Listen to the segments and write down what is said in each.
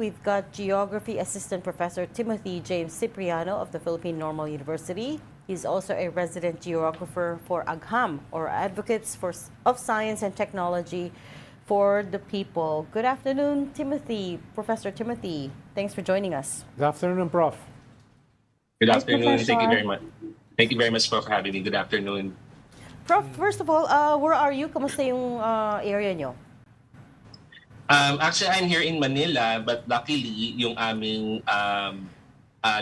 We've got Geography Assistant Professor Timothy James Cipriano of the Philippine Normal University. He's also a resident geographer for AGHAM, or Advocates of Science and Technology for the People. Good afternoon, Timothy, Professor Timothy. Thanks for joining us. Good afternoon, Prof. Good Hi, afternoon. Thank you Professor. very much. Thank you very much for having me. Good afternoon. Prof, first of all, where are you? Kamusta yung area nyo? Actually, I'm here in Manila, but luckily, yung aming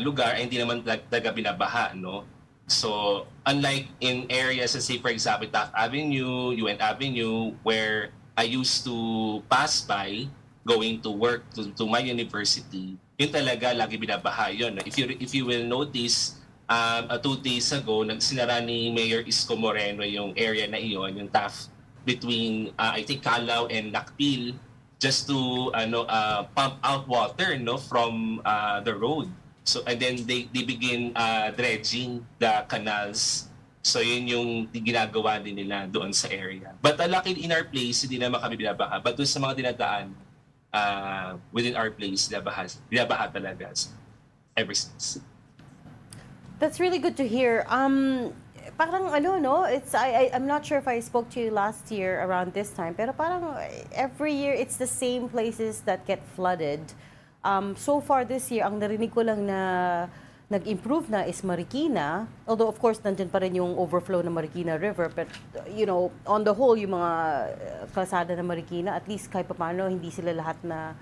lugar ay hindi naman taga binabaha, no? So, unlike in areas, say for example, Taft Avenue, UN Avenue, where I used to pass by going to work to my university, yun talaga lagi binabaha yun. If you will notice, 2 days ago, nagsinara ni Mayor Isko Moreno yung area na iyon, yung Taft between, I think, Calao and Lakpil, just to pump out water from the road. So and then they begin dredging the canals. So yun yung ginagawa din nila doon sa area. But luckily in our place, hindi naman kami binabaha. But doon sa mga dinadaan within our place, binabaha talaga ever since. That's really good to hear. Parang no, I'm not sure if I spoke to you last year around this time, pero parang every year it's the same places that get flooded. So far this year, ang narinig ko lang na nag-improve na is Marikina. Although of course nandun pa rin yung overflow ng Marikina River, but on the whole yung mga kalsada ng Marikina, at least kahit paano hindi sila lahat na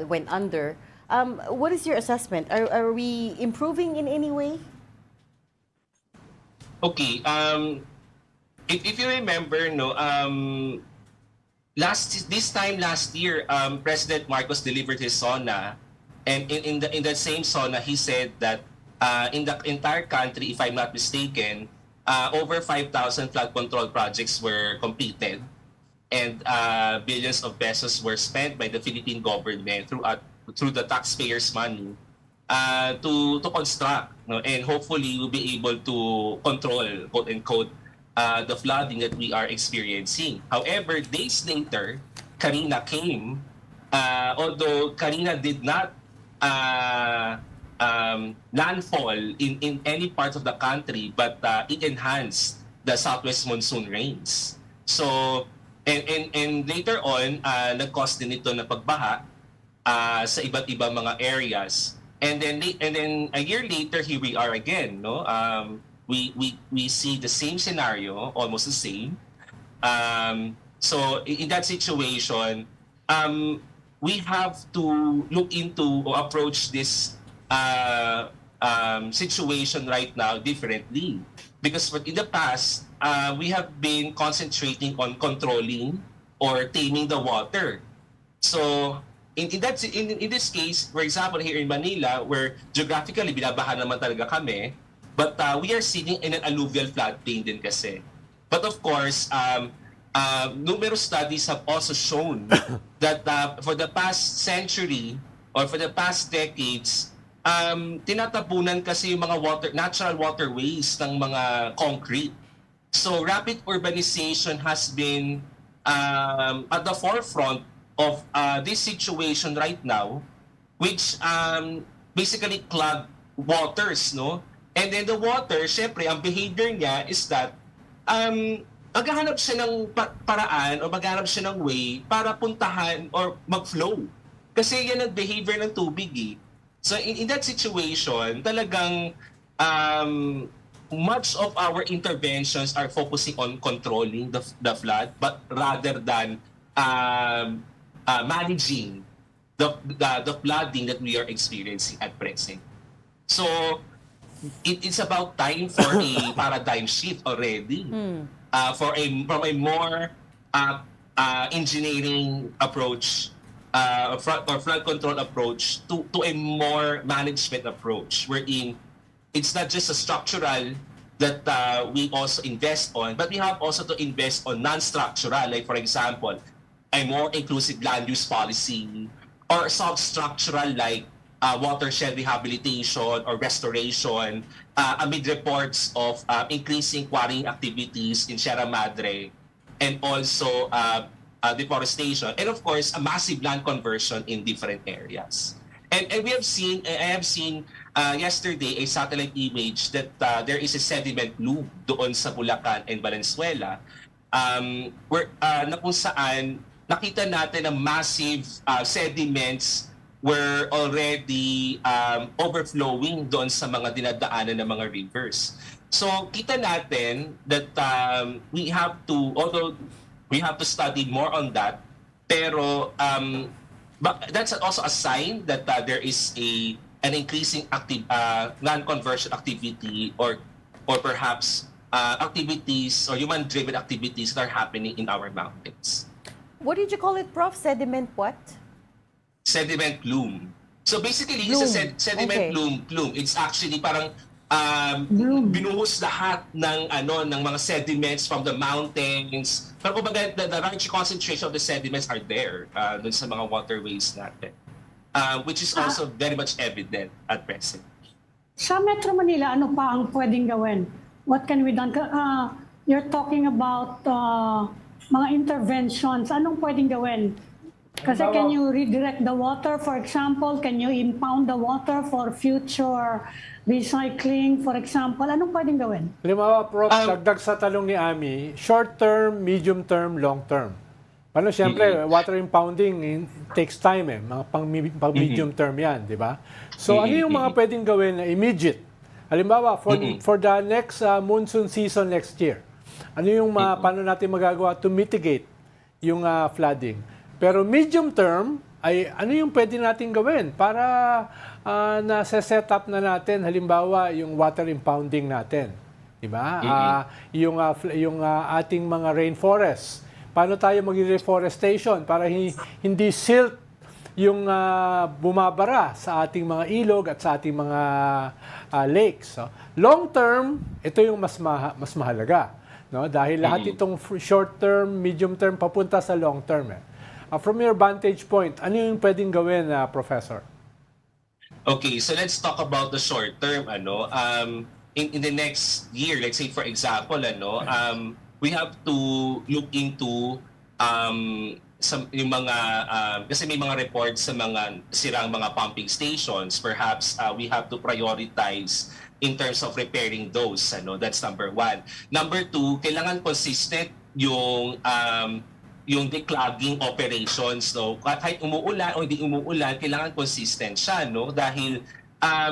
went under. What is your assessment? Are we improving in any way? Okay. If you remember, this time last year, President Marcos delivered his SONA, and in that same SONA, he said that in the entire country, if I'm not mistaken, over 5,000 flood control projects were completed, and billions of pesos were spent by the Philippine government through the taxpayers' money to construct, and hopefully we'll be able to control, quote unquote, the flooding that we are experiencing. However, days later, Karina came. Although Karina did not landfall in any part of the country, but it enhanced the southwest monsoon rains. So, and later on, nag-cause din ito na pagbaha sa iba't ibang mga areas. And then a year later, here we are again, no? We see the same scenario, almost the same. So in that situation, we have to look into or approach this situation right now differently. Because in the past, we have been concentrating on controlling or taming the water. So in this case, for example, here in Manila, where geographically binabaha naman talaga kami, but we are sitting in an alluvial floodplain din kasi. But of course, numerous studies have also shown that for the past century or for the past decades, tinatabunan kasi yung mga natural waterways ng mga concrete. So rapid urbanization has been at the forefront of this situation right now, which basically clog waters, no? And then the water, syempre, ang behavior niya is that maghahanap siya ng paraan o maghahanap siya ng way para puntahan or mag-flow. Kasi yan ang behavior ng tubig eh. So in that situation, talagang much of our interventions are focusing on controlling the flood, but rather than managing the flooding that we are experiencing at present. So it's about time for a paradigm shift already, from a more engineering approach or flood control approach to a more management approach, wherein it's not just a structural that we also invest on, but we have also to invest on non-structural, like for example, a more inclusive land use policy, or sub-structural like watershed rehabilitation or restoration, amid reports of increasing quarrying activities in Sierra Madre, and also deforestation, and of course, a massive land conversion in different areas. And I have seen yesterday a satellite image that there is a sediment loop doon sa Bulacan and Valenzuela, na kung saan nakita natin na massive sediments were already overflowing doon sa mga dinadaanan ng mga rivers. So kita natin that although we have to study more on that, pero but that's also a sign that there is an increasing land conversion activity or perhaps activities or human-driven activities that are happening in our mountains. What did you call it, Prof? Sediment what? Sediment plume. So basically, Plume. it's a sediment Okay. plume. It's actually parang binuhos lahat ng mga sediments from the mountains. Pero kumbaga, the large concentration of the sediments are there dun sa mga waterways natin. Which is also very much evident at present. Sa Metro Manila, ano pa ang pwedeng gawin? What can be done? You're talking about mga interventions. Anong pwedeng gawin? Kasi can you redirect the water, for example? Can you impound the water for future recycling, for example? Anong pwedeng gawin? Halimbawa, Prof, dagdag sa talong ni Ami, short term, medium term, long term. Ano, siyempre, water impounding takes time Mga pang medium term yan, di ba? So, ano yung mga pwedeng gawin na immediate? Halimbawa, for the next monsoon season next year, ano yung paano natin magagawa to mitigate yung flooding? Pero medium term, ay ano yung pwede natin gawin para na-set up na natin, halimbawa, yung water impounding natin. Di ba? Yung ating mga rainforest. Paano tayo mag-reforestation para hindi silt yung bumabara sa ating mga ilog at sa ating mga lakes. So, long term, ito yung mas mahalaga. No? Dahil lahat itong short term, medium term, papunta sa long term. From your vantage point, ano yung pwedeng gawin, Professor? Okay, so let's talk about the short term. In the next year, let's say for example, we have to look into yung mga kasi may mga reports sa mga sirang mga pumping stations. Perhaps we have to prioritize in terms of repairing those. That's number one. Number two, kailangan consistent yung declogging operations. Kahit umuulan o hindi umuulan, kailangan consistent siya, dahil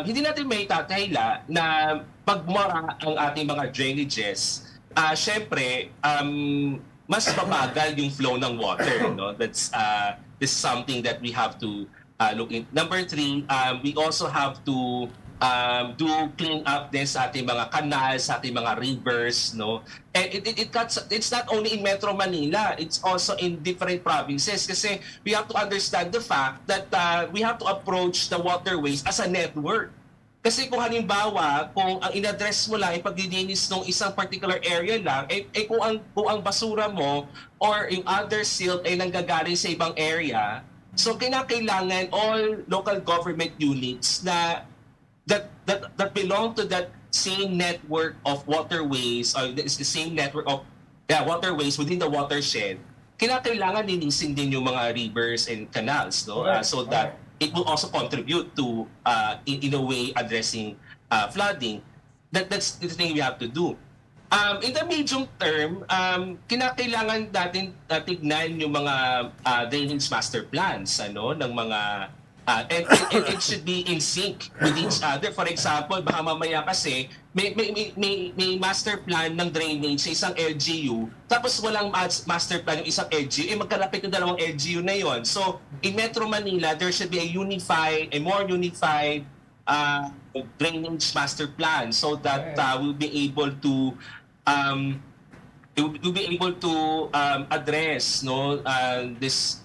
hindi natin may tatahila na pagmara ang ating mga drainages, syempre mas babagal yung flow ng water. That's this is something that we have to look in. Number three, we also have to do clean up din sa ating mga canals, sa ating mga rivers, And it's not only in Metro Manila, it's also in different provinces kasi we have to understand the fact that we have to approach the waterways as a network. Kasi kung halimbawa, kung ang in-address mo lang ay paglilinis ng isang particular area lang, kung ang basura mo or yung other silt ay nanggagaling sa ibang area, so kinakailangan all local government units that belong to that same network of waterways or the same network of waterways within the watershed, kinakailangan linisin din yung mga rivers and canals, so that it will also contribute to in a way addressing flooding. That's the thing we have to do. In the medium term, kinakailangan natin tignan yung mga drainage master plans ng mga and it should be in sync with each other. For example, baka mamaya kasi may master plan ng drainage sa isang LGU, tapos walang master plan yung isang LGU, magkalapit yung dalawang LGU na yon. So, in Metro Manila, there should be a more unified drainage master plan so that we'll be able to address this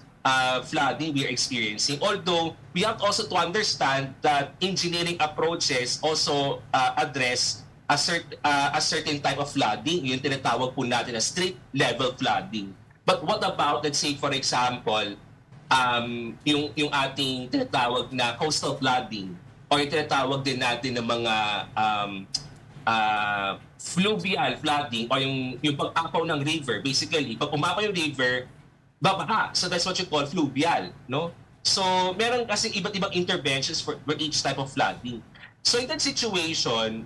flooding we are experiencing. Although, we have also to understand that engineering approaches also address a certain type of flooding. Yung tinatawag po natin na street level flooding. But what about, let's say for example, yung ating tinatawag na coastal flooding or yung tinatawag din natin ng mga fluvial flooding o yung pag-apaw ng river. Basically, pag umapaw yung river, babaha. So that's what you call fluvial, no? So meron kasi iba't ibang interventions for each type of flooding. So in that situation,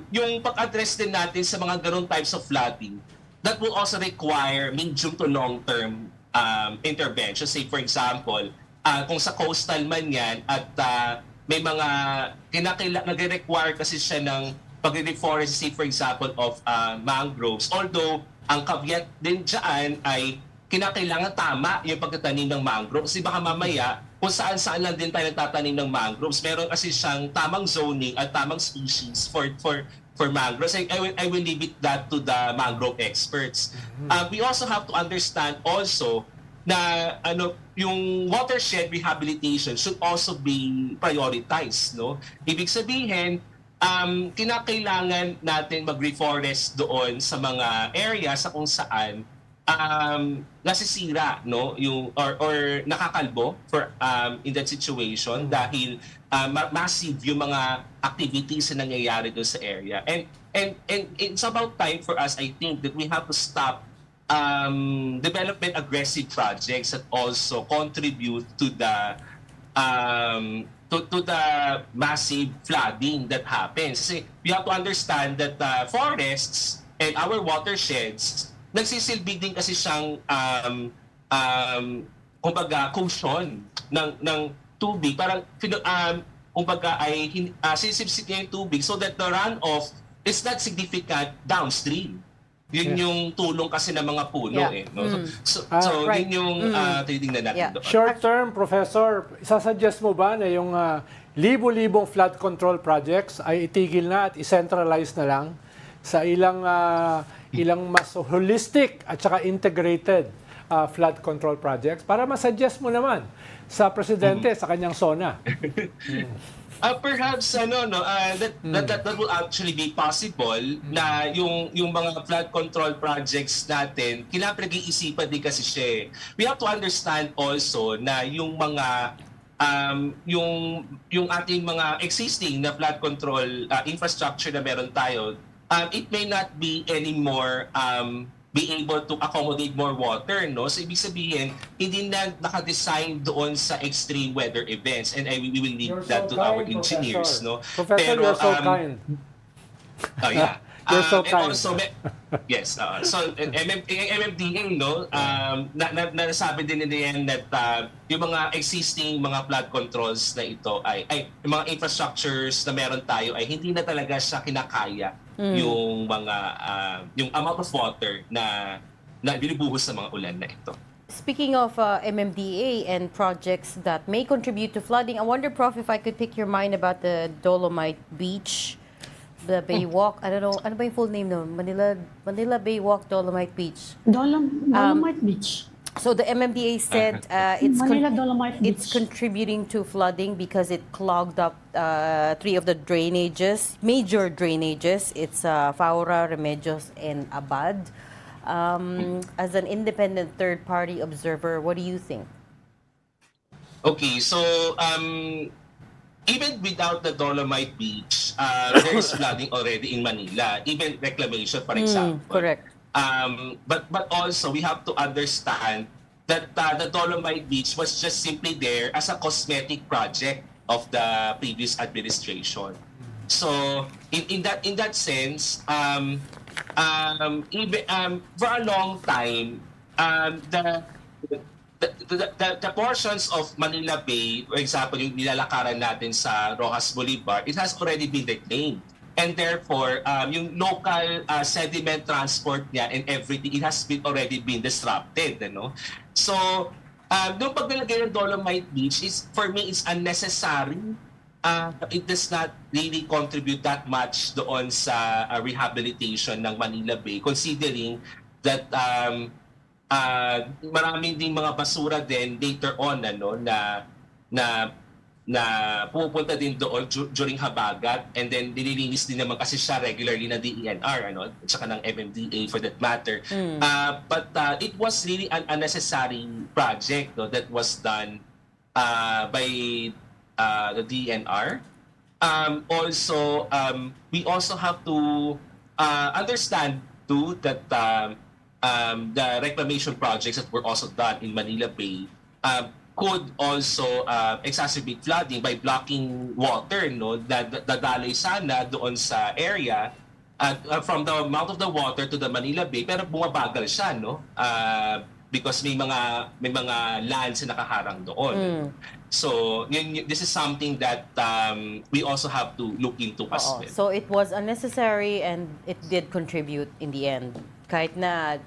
yung pag-address din natin sa mga ganong types of flooding, that will also require medium to long-term intervention. Say for example, kung sa coastal man yan at may mga nag-require kasi siya ng pag-reforest, say for example of mangroves. Although ang caveat din dyan ay kinakailangan tama yung pagtatanim ng mangroves. Kasi baka mamaya, kung saan-saan lang din tayo nagtatanim ng mangroves, meron kasi siyang tamang zoning at tamang species for mangroves. I will leave it that to the mangrove experts. We also have to understand also na yung watershed rehabilitation should also be prioritized, no? Ibig sabihin, kinakailangan natin mag-reforest doon sa mga area sa kung saan nasisira, no, yung or nakakalbo for in that situation dahil massive yung mga activities na nangyayari doon sa area, and it's about time for us, I think, that we have to stop development aggressive projects that also contribute to the to the massive flooding that happens. Kasi we have to understand that forests and our watersheds, nagsisilbi din kasi siyang kumbaga cushion ng tubig. Parang kumbaga ay sisipsip niya yung tubig so that the runoff is not significant downstream. Yun yung tulong kasi ng mga puno no? So right. yun yung titingnan natin doon. Short term, Professor, isasuggest mo ba na yung libo-libong flood control projects ay itigil na at i-centralize na lang sa ilang mas holistic at saka integrated flood control projects para masuggest mo naman sa presidente sa kanyang SONA? Perhaps that will actually be possible na yung mga flood control projects natin kailangan pinag-iisipan din kasi siya. We have to understand also na yung mga yung ating mga existing na flood control infrastructure na meron tayo, it may not be anymore be able to accommodate more water, no? So ibig sabihin, hindi na naka-design doon sa extreme weather events, and we will leave that to our engineers, no? Professor, you're so kind. Oh yeah. You're so and kind. also, yes. So MMDA, no, nasabi din nila yan that yung mga existing mga flood controls na ito ay yung mga infrastructures na meron tayo ay hindi na talaga siya kinakaya yung mga yung amount of water na binibuhos sa mga ulan na ito. Speaking of MMDA and projects that may contribute to flooding, I wonder, Prof, if I could pick your mind about the Dolomite Beach, the Baywalk. I don't know, ano ba yung full name no? Manila Baywalk Dolomite Beach. Dolomite Beach. So the MMDA said Manila Dolomite Beach. it's contributing to flooding because it clogged up 3 of the drainages, major drainages. It's Faura, Remedios, and Abad. As an independent third-party observer, what do you think? Okay, so even without the Dolomite Beach, there is flooding already in Manila, even reclamation, for example. Correct. But also we have to understand that the Dolomite Beach was just simply there as a cosmetic project of the previous administration. So in that sense, even for a long time, the portions of Manila Bay, for example, yung nilalakaran natin sa Rojas Boulevard, it has already been reclaimed. And therefore, yung local sediment transport niya and everything, it has already been disrupted. Ano? So, nung paglalagay ng Dolomite Beach, for me, it's unnecessary. It does not really contribute that much doon sa rehabilitation ng Manila Bay, considering that maraming ding mga basura din later on na pupunta din doon during habagat, and then nililinis din naman kasi siya regularly na DENR at saka ng MMDA for that matter. But it was really an unnecessary project that was done by the DENR. Also, we also have to understand too that the reclamation projects that were also done in Manila Bay could also exacerbate flooding by blocking water, no, dadaloy sana doon sa area from the mouth of the water to the Manila Bay, pero bumabagal siya, no, because may mga lands na nakaharang doon. So this is something that we also have to look into as well. So it was unnecessary and it did contribute in the end. Kahit na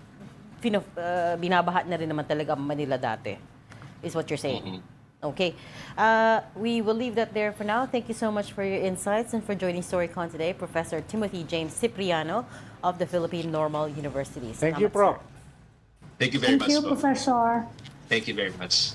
binabaha na rin naman talaga ang Manila dati, is what you're saying. Okay. We will leave that there for now. Thank you so much for your insights and for joining Storycon today, Professor Timothy James Cipriano of the Philippine Normal University. Thank you, Prof. Thank you very Thank much. you, Professor. Thank you very much.